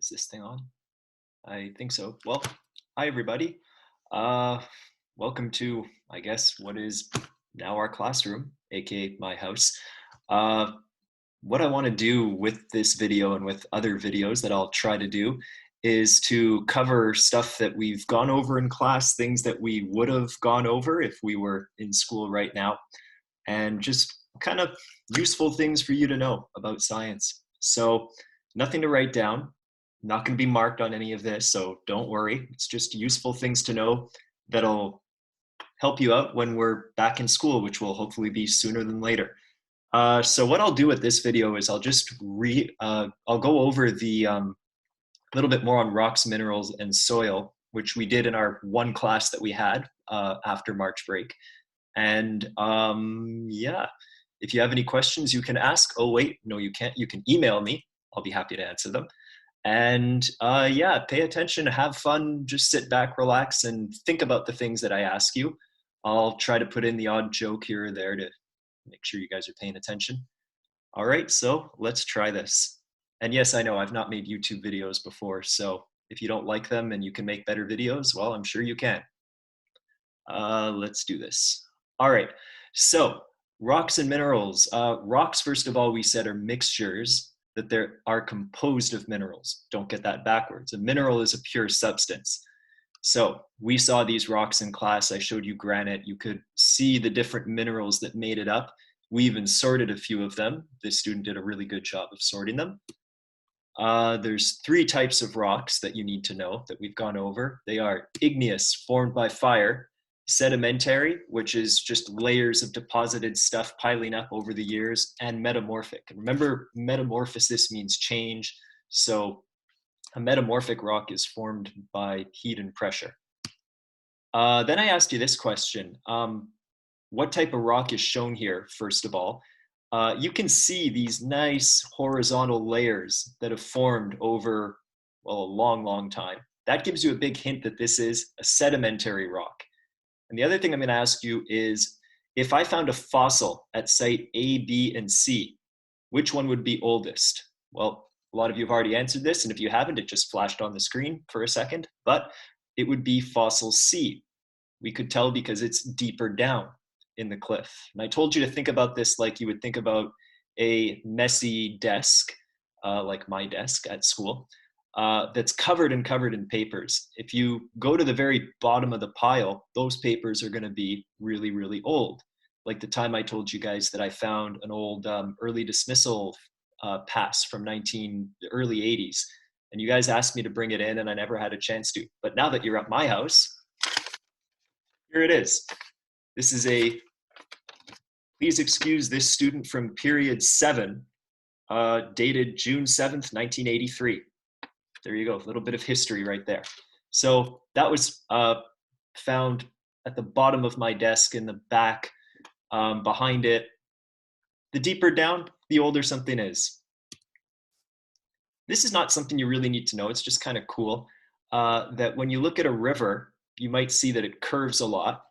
Is this thing on? I think so. Well, hi everybody. Uh, welcome to, I guess, what is now our classroom, aka my house. Uh, what I want to do with this video and with other videos that I'll try to do is to cover stuff that we've gone over in class, things that we would have gone over if we were in school right now, and just kind of useful things for you to know about science. So, nothing to write down, not going to be marked on any of this, so don't worry. It's just useful things to know that'll help you out when we're back in school, which will hopefully be sooner than later. So what I'll do with this video is I'll go over the little bit more on rocks, minerals, and soil, which we did in our one class that we had after March break. And yeah, if you have any questions, you can ask. Oh, wait, no, you can't. You can email me. I'll be happy to answer them. And yeah, pay attention, have fun, just sit back, relax, and think about the things that I ask you. I'll try to put in the odd joke here or there to make sure you guys are paying attention. All right, so let's try this. And yes, I know I've not made YouTube videos before, so if you don't like them and you can make better videos, well, I'm sure you can. Let's do this. All right, so rocks and minerals. Rocks, first of all, we said are mixtures that they are composed of minerals. Don't get that backwards. A mineral is a pure substance. So we saw these rocks in class. I showed you granite. You could see the different minerals that made it up. We even sorted a few of them. This student did a really good job of sorting them. There's three types of rocks that you need to know that we've gone over. They are igneous, formed by fire; sedimentary, which is just layers of deposited stuff piling up over the years; and metamorphic. And remember, metamorphosis means change. So a metamorphic rock is formed by heat and pressure. Then I asked you this question. What type of rock is shown here, first of all? You can see these nice horizontal layers that have formed over, well, a long, long time. That gives you a big hint that this is a sedimentary rock. And the other thing I'm going to ask you is, if I found a fossil at site A, B, and C, which one would be oldest? Well, a lot of you have already answered this, and if you haven't, it just flashed on the screen for a second, but it would be fossil C. We could tell because it's deeper down in the cliff. And I told you to think about this like you would think about a messy desk, like my desk at school, that's covered in papers. If you go to the very bottom of the pile, those papers are going to be really, really old. Like the time I told you guys that I found an old early dismissal pass from the early 80s. And you guys asked me to bring it in, and I never had a chance to. But now that you're at my house, here it is. This is please excuse this student from period 7, dated June 7th, 1983. There you go, a little bit of history right there. So that was found at the bottom of my desk in the back, behind it. The deeper down, the older something is. This is not something you really need to know. It's just kind of cool that when you look at a river, you might see that it curves a lot.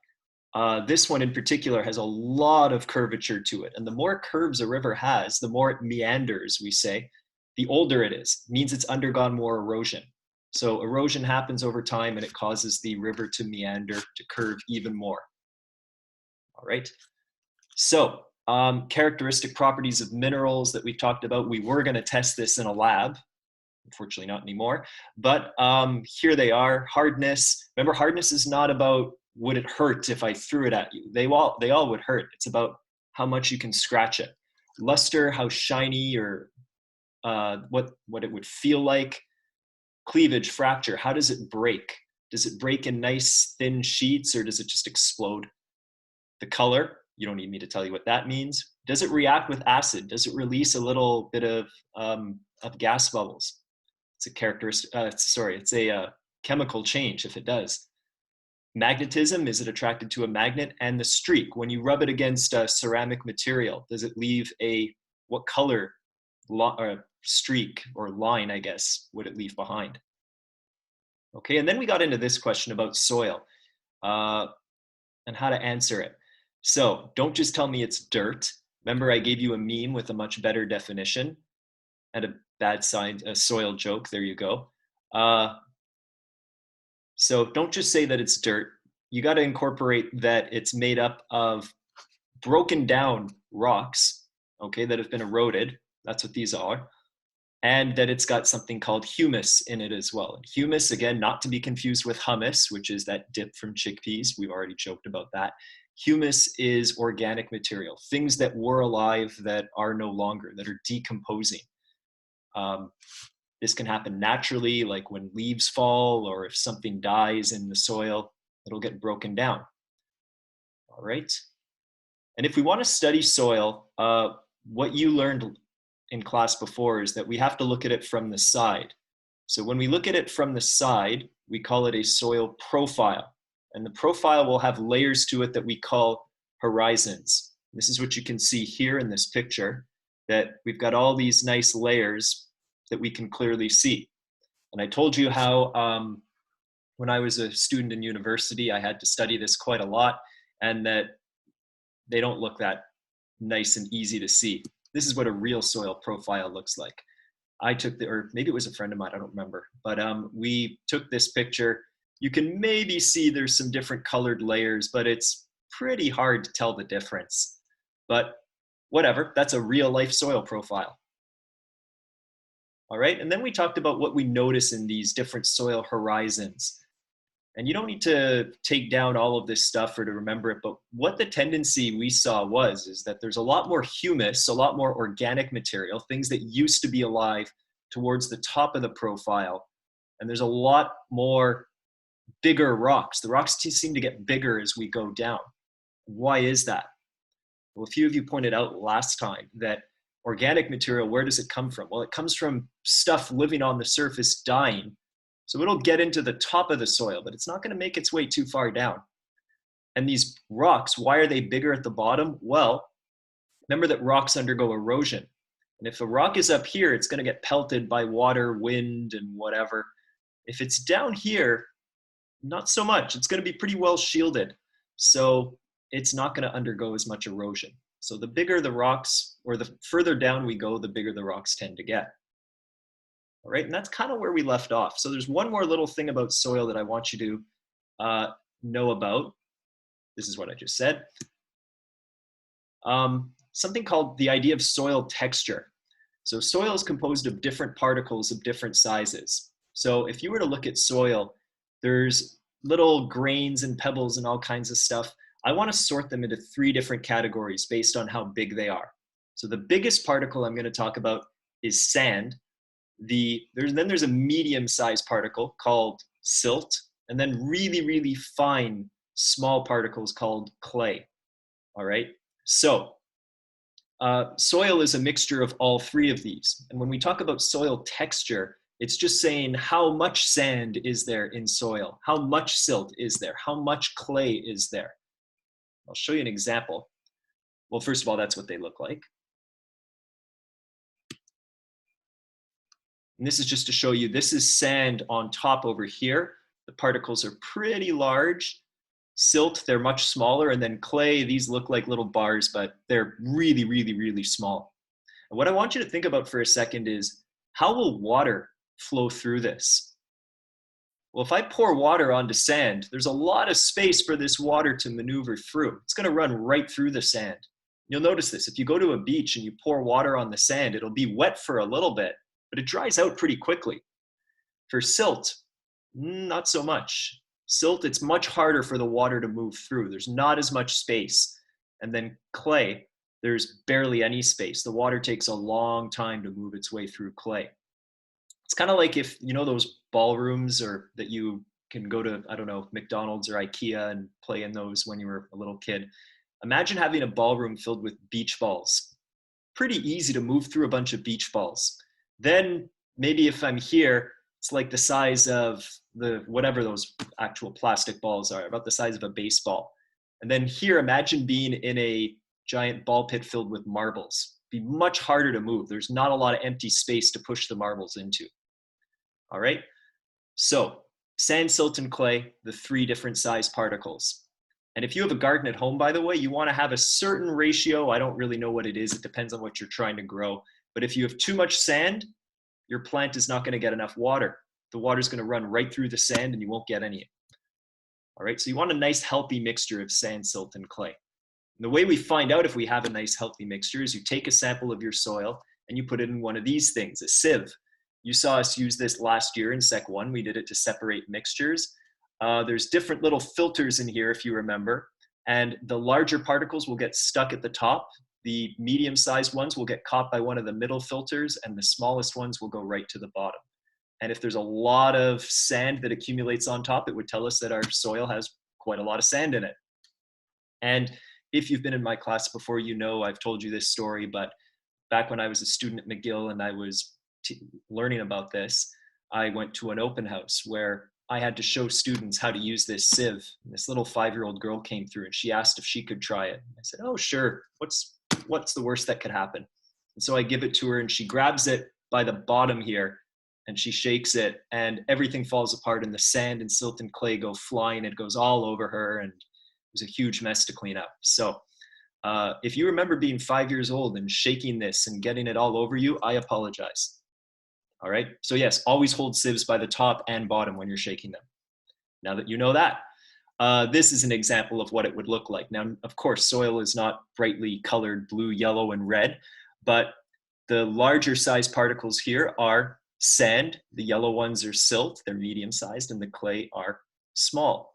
This one in particular has a lot of curvature to it. And the more curves a river has, the more it meanders, we say, the older it is. It means it's undergone more erosion. So erosion happens over time, and it causes the river to meander, to curve even more. All right. So characteristic properties of minerals that we talked about. We were going to test this in a lab. Unfortunately, not anymore. But here they are. Hardness. Remember, hardness is not about would it hurt if I threw it at you. They all would hurt. It's about how much you can scratch it. Luster, how shiny or what it would feel like. Cleavage, fracture, how does it break? Does it break in nice thin sheets, or does it just explode? The color, you don't need me to tell you what that means. Does it react with acid? Does it release a little bit of gas bubbles? It's a characteristic, it's a chemical change if it does. Magnetism, is it attracted to a magnet? And the streak, when you rub it against a ceramic material, does it leave what color streak or line, I guess, would it leave behind? Okay, and then we got into this question about soil and how to answer it. So don't just tell me it's dirt. Remember, I gave you a meme with a much better definition. and a bad sign, a soil joke. There you go. Uh, so don't just say that it's dirt. You got to incorporate that it's made up of broken down rocks, okay, that have been eroded. That's what these are. And that it's got something called humus in it as well. And humus, again, not to be confused with hummus, which is that dip from chickpeas. We've already joked about that. Humus is organic material, things that were alive that are no longer, that are decomposing. Um, this can happen naturally, like when leaves fall or if something dies in the soil, it'll get broken down. All right. And if we want to study soil, what you learned in class before is that we have to look at it from the side. So when we look at it from the side, we call it a soil profile. And the profile will have layers to it that we call horizons. This is what you can see here in this picture, that we've got all these nice layers that we can clearly see. And I told you how when I was a student in university, I had to study this quite a lot, and that they don't look that nice and easy to see. This is what a real soil profile looks like. I took or maybe it was a friend of mine, I don't remember, but we took this picture. You can maybe see there's some different colored layers, but it's pretty hard to tell the difference. But whatever, that's a real life soil profile. All right, and then we talked about what we notice in these different soil horizons. And you don't need to take down all of this stuff or to remember it, but what the tendency we saw is that there's a lot more humus, a lot more organic material, things that used to be alive towards the top of the profile. And there's a lot more bigger rocks. The rocks seem to get bigger as we go down. Why is that? Well, a few of you pointed out last time that organic material, where does it come from? Well, it comes from stuff living on the surface dying. So it'll get into the top of the soil, but it's not going to make its way too far down. And these rocks, why are they bigger at the bottom? Well, remember that rocks undergo erosion. And if a rock is up here, it's going to get pelted by water, wind, and whatever. If it's down here, not so much. It's going to be pretty well shielded. So it's not going to undergo as much erosion. So the bigger the rocks, or the further down we go, the bigger the rocks tend to get. All right, and that's kind of where we left off. So there's one more little thing about soil that I want you to know about. This is what I just said. Something called the idea of soil texture. So soil is composed of different particles of different sizes. So if you were to look at soil, there's little grains and pebbles and all kinds of stuff. I want to sort them into 3 different categories based on how big they are. So the biggest particle I'm going to talk about is sand. Then there's a medium-sized particle called silt, and then really, really fine, small particles called clay. All right. So soil is a mixture of all 3 of these. And when we talk about soil texture, it's just saying how much sand is there in soil, how much silt is there, how much clay is there. I'll show you an example. Well, first of all, that's what they look like. And this is just to show you, this is sand on top over here. The particles are pretty large. Silt, they're much smaller. And then clay, these look like little bars, but they're really, really, really small. And what I want you to think about for a second is, how will water flow through this? Well, if I pour water onto sand, there's a lot of space for this water to maneuver through. It's going to run right through the sand. You'll notice this. If you go to a beach and you pour water on the sand, it'll be wet for a little bit, but it dries out pretty quickly. For silt, not so much. Silt, it's much harder for the water to move through. There's not as much space. And then clay, there's barely any space. The water takes a long time to move its way through clay. It's kind of like if, you know, those ballrooms or that you can go to, I don't know, McDonald's or IKEA and play in those when you were a little kid. Imagine having a ballroom filled with beach balls. Pretty easy to move through a bunch of beach balls. Then maybe if I'm here, it's like the size of whatever those actual plastic balls are, about the size of a baseball. And then here, imagine being in a giant ball pit filled with marbles. It'd be much harder to move. There's not a lot of empty space to push the marbles into. All right. So sand, silt, and clay, the 3 different size particles. And if you have a garden at home, by the way, you want to have a certain ratio. I don't really know what it is. It depends on what you're trying to grow. But if you have too much sand, your plant is not going to get enough water. The water is going to run right through the sand and you won't get any. All right, so you want a nice healthy mixture of sand, silt, and clay. And the way we find out if we have a nice healthy mixture is you take a sample of your soil and you put it in one of these things, a sieve. You saw us use this last year in Sec 1. We did it to separate mixtures. There's different little filters in here, if you remember, and the larger particles will get stuck at the top. The medium-sized ones will get caught by one of the middle filters, and the smallest ones will go right to the bottom. And if there's a lot of sand that accumulates on top, it would tell us that our soil has quite a lot of sand in it. And if you've been in my class before, you know I've told you this story, but back when I was a student at McGill and I was learning about this, I went to an open house where I had to show students how to use this sieve. And this little 5-year-old girl came through and she asked if she could try it. I said, oh, sure. What's the worst that could happen? And so I give it to her and she grabs it by the bottom here and she shakes it and everything falls apart and the sand and silt and clay go flying. It goes all over her and it was a huge mess to clean up. So if you remember being 5 years old and shaking this and getting it all over you, I apologize. All right. So yes, always hold sieves by the top and bottom when you're shaking them. Now that you know that, this is an example of what it would look like. Now, of course, soil is not brightly colored blue, yellow, and red, but the larger size particles here are sand. The yellow ones are silt, they're medium sized, and the clay are small.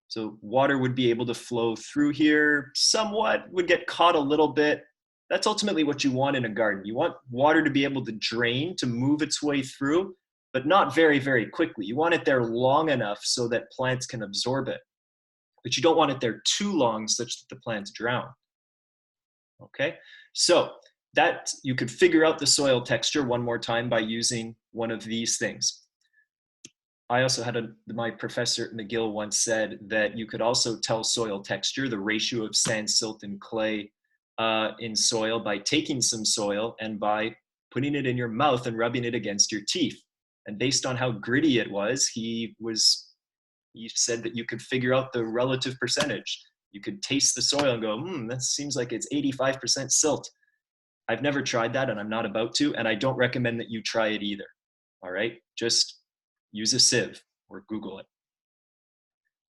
So water would be able to flow through here somewhat, would get caught a little bit. That's ultimately what you want in a garden. You want water to be able to drain, to move its way through, but not very, very quickly. You want it there long enough so that plants can absorb it. But you don't want it there too long such that the plants drown. Okay, so that you could figure out the soil texture one more time by using one of these things. I also had my professor at McGill once said that you could also tell soil texture, the ratio of sand, silt, and clay in soil by taking some soil and by putting it in your mouth and rubbing it against your teeth. And based on how gritty it was, he said that you could figure out the relative percentage. You could taste the soil and go, that seems like it's 85% silt. I've never tried that and I'm not about to, and I don't recommend that you try it either. All right, just use a sieve or Google it.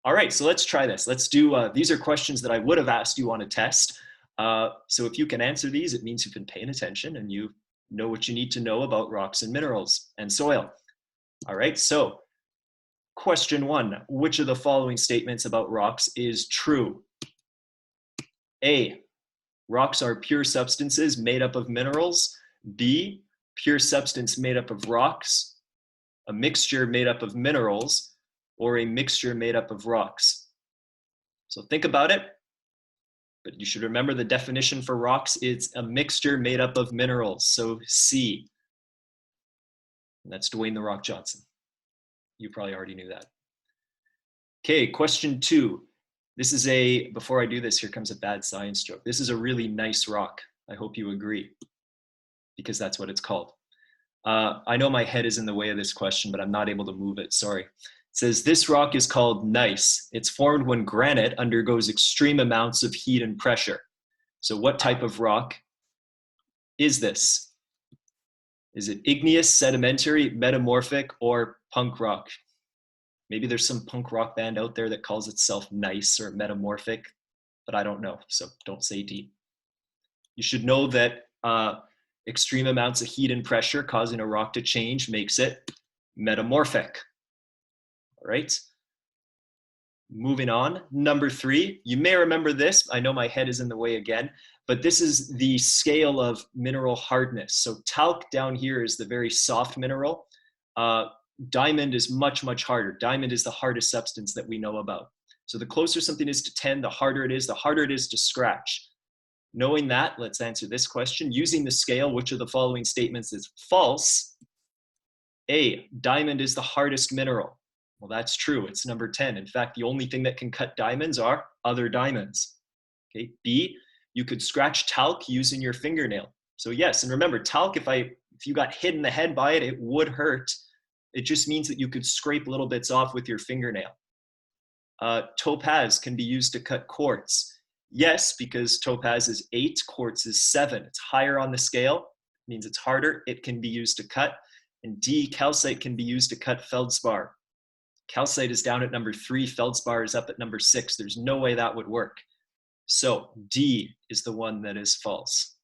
All right, so let's try this. Let's do, these are questions that I would have asked you on a test. So if you can answer these, it means you've been paying attention and you know what you need to know about rocks and minerals and soil. All right, so question 1, which of the following statements about rocks is true? A, rocks are pure substances made up of minerals. B, pure substance made up of rocks, a mixture made up of minerals, or a mixture made up of rocks. So think about it. But you should remember the definition for rocks. It's a mixture made up of minerals. So C. And that's Dwayne "The Rock" Johnson. You probably already knew that. Okay, question 2. This is before I do this, here comes a bad science joke. This is a really nice rock. I hope you agree, because that's what it's called. I know my head is in the way of this question, but I'm not able to move it, sorry. It says, this rock is called gneiss. It's formed when granite undergoes extreme amounts of heat and pressure. So what type of rock is this? Is it igneous, sedimentary, metamorphic, or punk rock? Maybe there's some punk rock band out there that calls itself gneiss or metamorphic, but I don't know, so don't say D. You should know that extreme amounts of heat and pressure causing a rock to change makes it metamorphic. All right, moving on. Number 3, you may remember this. I know my head is in the way again, but this is the scale of mineral hardness. So talc down here is the very soft mineral. Diamond is much, much harder. Diamond is the hardest substance that we know about. So the closer something is to 10, the harder it is to scratch. Knowing that, let's answer this question. Using the scale, which of the following statements is false? A, diamond is the hardest mineral. Well, that's true. It's number 10. In fact, the only thing that can cut diamonds are other diamonds. Okay. B, you could scratch talc using your fingernail. So yes, and remember, talc, if you got hit in the head by it, it would hurt. It just means that you could scrape little bits off with your fingernail. Topaz can be used to cut quartz. Yes, because topaz is 8, quartz is 7. It's higher on the scale, means it's harder. It can be used to cut. And D, calcite can be used to cut feldspar. Calcite is down at number 3. Feldspar is up at number 6. There's no way that would work. So D is the one that is false.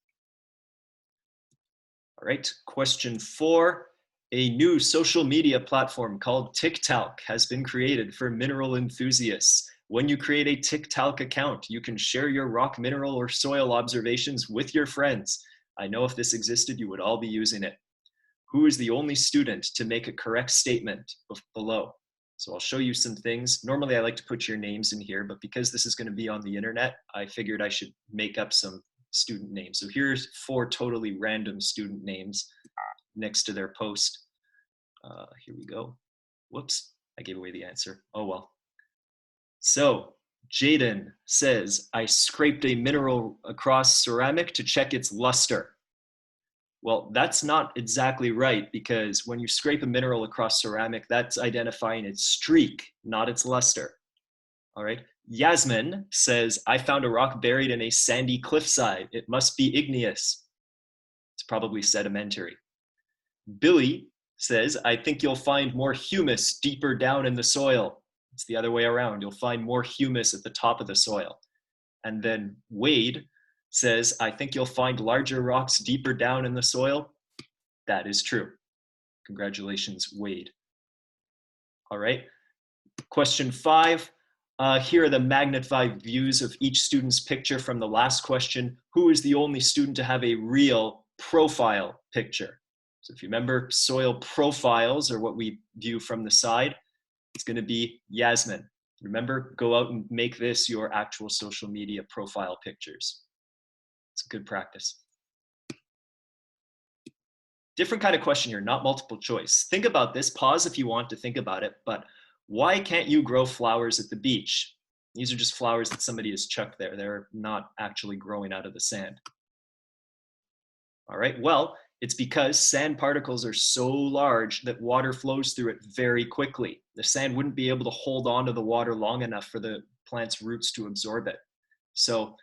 All right, question 4. A new social media platform called TikTok has been created for mineral enthusiasts. When you create a TikTok account, you can share your rock, mineral, or soil observations with your friends. I know if this existed, you would all be using it. Who is the only student to make a correct statement below? So I'll show you some things. Normally I like to put your names in here, but because this is going to be on the internet, I figured I should make up some student names. So here's 4 totally random student names next to their post. Here we go. Whoops, I gave away the answer. Oh well. So Jaden says, I scraped a mineral across ceramic to check its luster. Well, that's not exactly right, because when you scrape a mineral across ceramic, that's identifying its streak, not its luster. All right. Yasmin says, I found a rock buried in a sandy cliffside. It must be igneous. It's probably sedimentary. Billy says, I think you'll find more humus deeper down in the soil. It's the other way around. You'll find more humus at the top of the soil. And then Wade says, I think you'll find larger rocks deeper down in the soil. That is true. Congratulations, Wade. All right. Question 5. Here are the magnified views of each student's picture from the last question. Who is the only student to have a real profile picture? So if you remember, soil profiles are what we view from the side. It's going to be Yasmin. Remember, go out and make this your actual social media profile pictures. It's good practice. Different kind of question here, not multiple choice. Think about this. Pause if you want to think about it. But why can't you grow flowers at the beach? These are just flowers that somebody has chucked there. They're not actually growing out of the sand. All right, well, it's because sand particles are so large that water flows through it very quickly. The sand wouldn't be able to hold on to the water long enough for the plant's roots to absorb it. So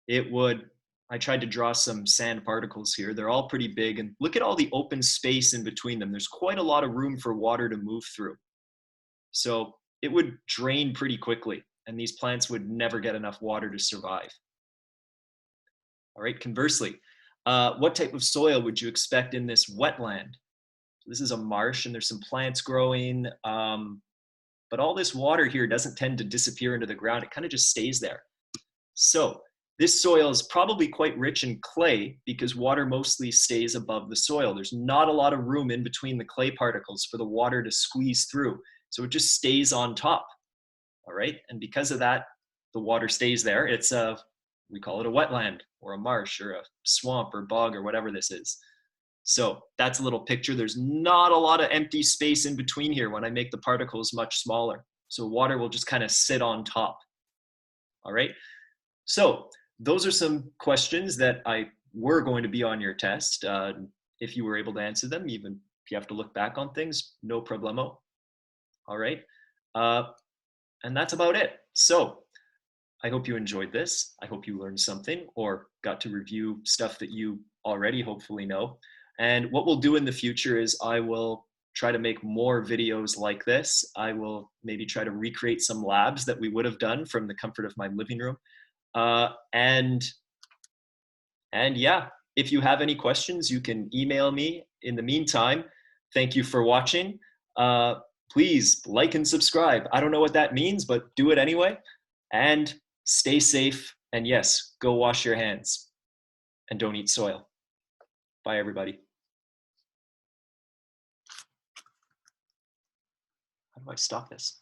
it would, I tried to draw some sand particles here. They're all pretty big, and look at all the open space in between them. There's quite a lot of room for water to move through. So it would drain pretty quickly, and these plants would never get enough water to survive. All right, conversely, what type of soil would you expect in this wetland? So this is a marsh and there's some plants growing, but all this water here doesn't tend to disappear into the ground. It kind of just stays there. So this soil is probably quite rich in clay because water mostly stays above the soil. There's not a lot of room in between the clay particles for the water to squeeze through. So it just stays on top. All right. And because of that, the water stays there. It's we call it a wetland or a marsh or a swamp or bog or whatever this is. So that's a little picture. There's not a lot of empty space in between here when I make the particles much smaller. So water will just kind of sit on top. All right. So those are some questions that were going to be on your test. If you were able to answer them, even if you have to look back on things, no problemo. All right. And that's about it. So I hope you enjoyed this. I hope you learned something or got to review stuff that you already hopefully know. And what we'll do in the future is I will try to make more videos like this. I will maybe try to recreate some labs that we would have done from the comfort of my living room. And yeah, if you have any questions, you can email me. In the meantime, thank you for watching. Please like and subscribe. I don't know what that means, but do it anyway. And stay safe. And yes, go wash your hands and don't eat soil. Bye, everybody. How do I stop this?